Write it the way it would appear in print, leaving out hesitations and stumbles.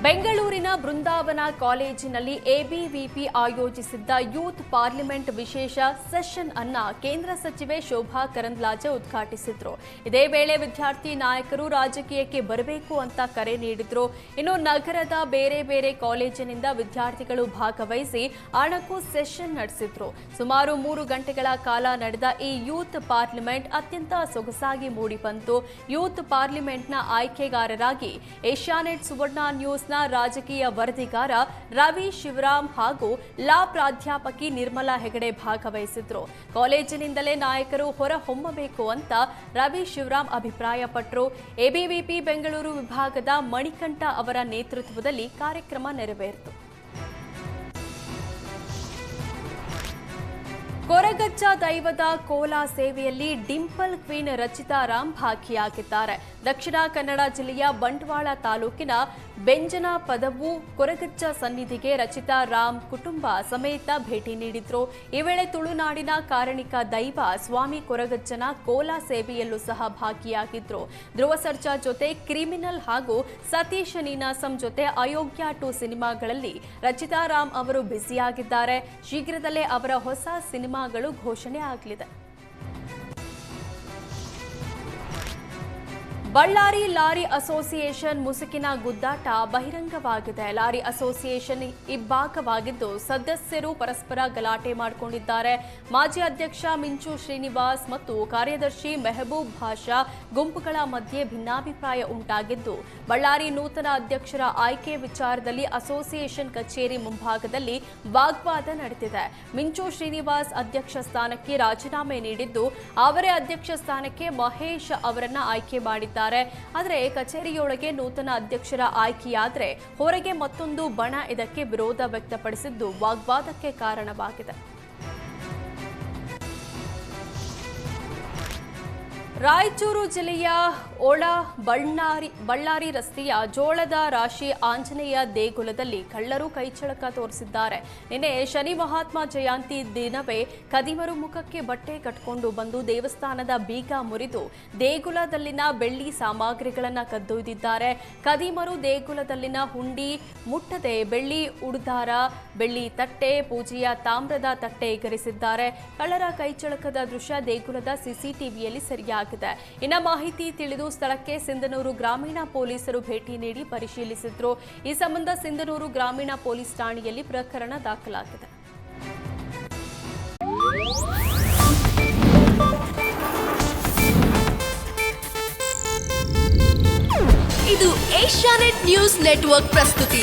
ಬೆಂಗಳೂರಿನ ಬೃಂದಾವನ ಕಾಲೇಜಿನಲ್ಲಿ ಎಬಿವಿಪಿ ಆಯೋಜಿಸಿದ್ದ ಯೂತ್ ಪಾರ್ಲಿಮೆಂಟ್ ವಿಶೇಷ ಸೆಷನ್ ಅನ್ನ ಕೇಂದ್ರ ಸಚಿವೆ ಶೋಭಾ ಕರಂದ್ಲಾಜೆ ಉದ್ಘಾಟಿಸಿದ್ರು. ಇದೇ ವೇಳೆ ವಿದ್ಯಾರ್ಥಿ ನಾಯಕರು ರಾಜಕೀಯಕ್ಕೆ ಬರಬೇಕು ಅಂತ ಕರೆ ನೀಡಿದ್ರು. ಇನ್ನು ನಗರದ ಬೇರೆ ಬೇರೆ ಕಾಲೇಜಿನಿಂದ ವಿದ್ಯಾರ್ಥಿಗಳು ಭಾಗವಹಿಸಿ ಅಣಕು ಸೆಷನ್ ನಡೆಸಿದ್ರು. ಸುಮಾರು 3 ಗಂಟೆಗಳ ಕಾಲ ನಡೆದ ಈ ಯೂತ್ ಪಾರ್ಲಿಮೆಂಟ್ ಅತ್ಯಂತ ಸೊಗಸಾಗಿ ಮೂಡಿಬಂತು. ಯೂತ್ ಪಾರ್ಲಿಮೆಂಟ್ನ ಆಯ್ಕೆಗಾರರಾಗಿ ಏಷ್ಯಾನೆಟ್ ಸುವರ್ಣ ನ್ಯೂಸ್ ರಾಜಕೀಯ ವರದಿಗಾರ ರವಿ ಶಿವರಾಮ್ ಹಾಗೂ ಲಾ ಪ್ರಾಧ್ಯಾಪಕಿ ನಿರ್ಮಲಾ ಹೆಗಡೆ ಭಾಗವಹಿಸಿದ್ರು. ಕಾಲೇಜಿನಿಂದಲೇ ನಾಯಕರು ಹೊರಹೊಮ್ಮಬೇಕು ಅಂತ ರವಿ ಶಿವರಾಮ್ ಅಭಿಪ್ರಾಯಪಟ್ಟರು. ಎಬಿವಿಪಿ ಬೆಂಗಳೂರು ವಿಭಾಗದ ಮಣಿಕಂಠ ಅವರ ನೇತೃತ್ವದಲ್ಲಿ ಕಾರ್ಯಕ್ರಮ ನೆರವೇರಿತು. ಕೊರಗಜ್ಜ ದೈವದ ಕೋಲಾ ಸೇವೆಯಲ್ಲಿ ಡಿಂಪಲ್ ಕ್ವೀನ್ ರಚಿತಾ ರಾಮ್ ಭಾಗಿಯಾಗಿದ್ದಾರೆ. ದಕ್ಷಿಣ ಕನ್ನಡ ಜಿಲ್ಲೆಯ ಬಂಟ್ವಾಳ ತಾಲೂಕಿನ ಬೆಂಜನ ಪದವು ಕೊರಗಜ್ಜ ಸನ್ನಿಧಿಗೆ ರಚಿತಾ ರಾಮ್ ಕುಟುಂಬ ಸಮೇತ ಭೇಟಿ ನೀಡಿದ್ರು. ಈ ವೇಳೆ ತುಳುನಾಡಿನ ಕಾರಣಿಕ ದೈವ ಸ್ವಾಮಿ ಕೊರಗಜ್ಜನ ಕೋಲಾ ಸೇವೆಯಲ್ಲೂ ಸಹ ಭಾಗಿಯಾಗಿದ್ರು. ಧ್ರುವ ಸರ್ಜಾ ಜೊತೆ ಕ್ರಿಮಿನಲ್ ಹಾಗೂ ಸತೀಶ್ ನೀನಾಸಂ ಜೊತೆ ಅಯೋಗ್ಯ 2 ಸಿನಿಮಾಗಳಲ್ಲಿ ರಚಿತಾ ರಾಮ್ ಅವರು ಬ್ಯುಸಿಯಾಗಿದ್ದಾರೆ. ಶೀಘ್ರದಲ್ಲೇ ಅವರ ಹೊಸ ಸಿನಿಮಾಗಳು ಘೋಷಣೆ ಆಗಲಿದೆ. ಬಳ್ಳಾರಿ ಲಾರಿ ಅಸೋಸಿಯೇಷನ್ ಮುಸುಕಿನ ಗುದ್ದಾಟ ಬಹಿರಂಗವಾಗಿದೆ. ಲಾರಿ ಅಸೋಸಿಯೇಷನ್ ಇಬ್ಬಾಗವಾಗಿದ್ದು ಸದಸ್ಯರು ಪರಸ್ಪರ ಗಲಾಟೆ ಮಾಡಿಕೊಂಡಿದ್ದಾರೆ. ಮಾಜಿ ಅಧ್ಯಕ್ಷ ಮಿಂಚು ಶ್ರೀನಿವಾಸ್ ಮತ್ತು ಕಾರ್ಯದರ್ಶಿ ಮೆಹಬೂಬ್ ಭಾಷಾ ಗುಂಪುಗಳ ಮಧ್ಯೆ ಭಿನ್ನಾಭಿಪ್ರಾಯ ಉಂಟಾಗಿದ್ದು ಬಳ್ಳಾರಿ ನೂತನ ಅಧ್ಯಕ್ಷರ ಆಯ್ಕೆ ವಿಚಾರದಲ್ಲಿ ಅಸೋಸಿಯೇಷನ್ ಕಚೇರಿ ಮುಂಭಾಗದಲ್ಲಿ ವಾಗ್ವಾದ ನಡೆದಿದೆ. ಮಿಂಚು ಶ್ರೀನಿವಾಸ್ ಅಧ್ಯಕ್ಷ ಸ್ಥಾನಕ್ಕೆ ರಾಜೀನಾಮೆ ನೀಡಿದ್ದು ಅವರೇ ಅಧ್ಯಕ್ಷ ಸ್ಥಾನಕ್ಕೆ ಮಹೇಶ್ ಅವರನ್ನ ಆಯ್ಕೆ ಮಾಡಿದ್ದಾರೆ. ಆದರೆ ಕಚೇರಿಯೊಳಗೆ ನೂತನ ಅಧ್ಯಕ್ಷರ ಆಯ್ಕೆಯಾದರೆ ಹೊರಗೆ ಮತ್ತೊಂದು ಬಣ ಇದಕ್ಕೆ ವಿರೋಧ ವ್ಯಕ್ತಪಡಿಸಿದ್ದು ವಾಗ್ವಾದಕ್ಕೆ ಕಾರಣವಾಗಿದೆ. ರಾಯಚೂರು ಜಿಲ್ಲೆಯ ಒಳ ಬಳ್ಳಾರಿ ರಸ್ತೆಯ ಜೋಳದ ರಾಶಿ ಆಂಜನೇಯ ದೇಗುಲದಲ್ಲಿ ಕಳ್ಳರು ಕೈಚಳಕ ತೋರಿಸಿದ್ದಾರೆ. ನಿನ್ನೆ ಶನಿ ಮಹಾತ್ಮ ಜಯಂತಿ ದಿನವೇ ಕದಿಮರು ಮುಖಕ್ಕೆ ಬಟ್ಟೆ ಕಟ್ಟಿಕೊಂಡು ಬಂದು ದೇವಸ್ಥಾನದ ಬೀಗ ಮುರಿದು ದೇಗುಲದಲ್ಲಿನ ಬೆಳ್ಳಿ ಸಾಮಗ್ರಿಗಳನ್ನು ಕದ್ದೊಯ್ದಿದ್ದಾರೆ. ಕದಿಮರು ದೇಗುಲದಲ್ಲಿನ ಹುಂಡಿ ಮುಟ್ಟದೆ ಬೆಳ್ಳಿ ಉಡುದಾರ, ಬೆಳ್ಳಿ ತಟ್ಟೆ, ಪೂಜೆಯ ತಾಮ್ರದ ತಟ್ಟೆ ಎಗರಿಸಿದ್ದಾರೆ. ಕಳ್ಳರ ಕೈಚಳಕದ ದೃಶ್ಯ ದೇಗುಲದ ಸಿಸಿಟಿವಿಯಲ್ಲಿ ಸೆರೆಯಾಗಿದೆ. ಇನ್ನ ಮಾಹಿತಿ ತಿಳಿದು ಸ್ಥಳಕ್ಕೆ ಸಿಂಧನೂರು ಗ್ರಾಮೀಣ ಪೊಲೀಸರು ಭೇಟಿ ನೀಡಿ ಪರಿಶೀಲಿಸಿದ್ರು. ಈ ಸಂಬಂಧ ಸಿಂಧನೂರು ಗ್ರಾಮೀಣ ಪೊಲೀಸ್ ಠಾಣೆಯಲ್ಲಿ ಪ್ರಕರಣ ದಾಖಲಾಗಿದೆ. ಇದು ಏಷ್ಯಾನೆಟ್ ನ್ಯೂಸ್ ನೆಟ್ವರ್ಕ್ ಪ್ರಸ್ತುತಿ.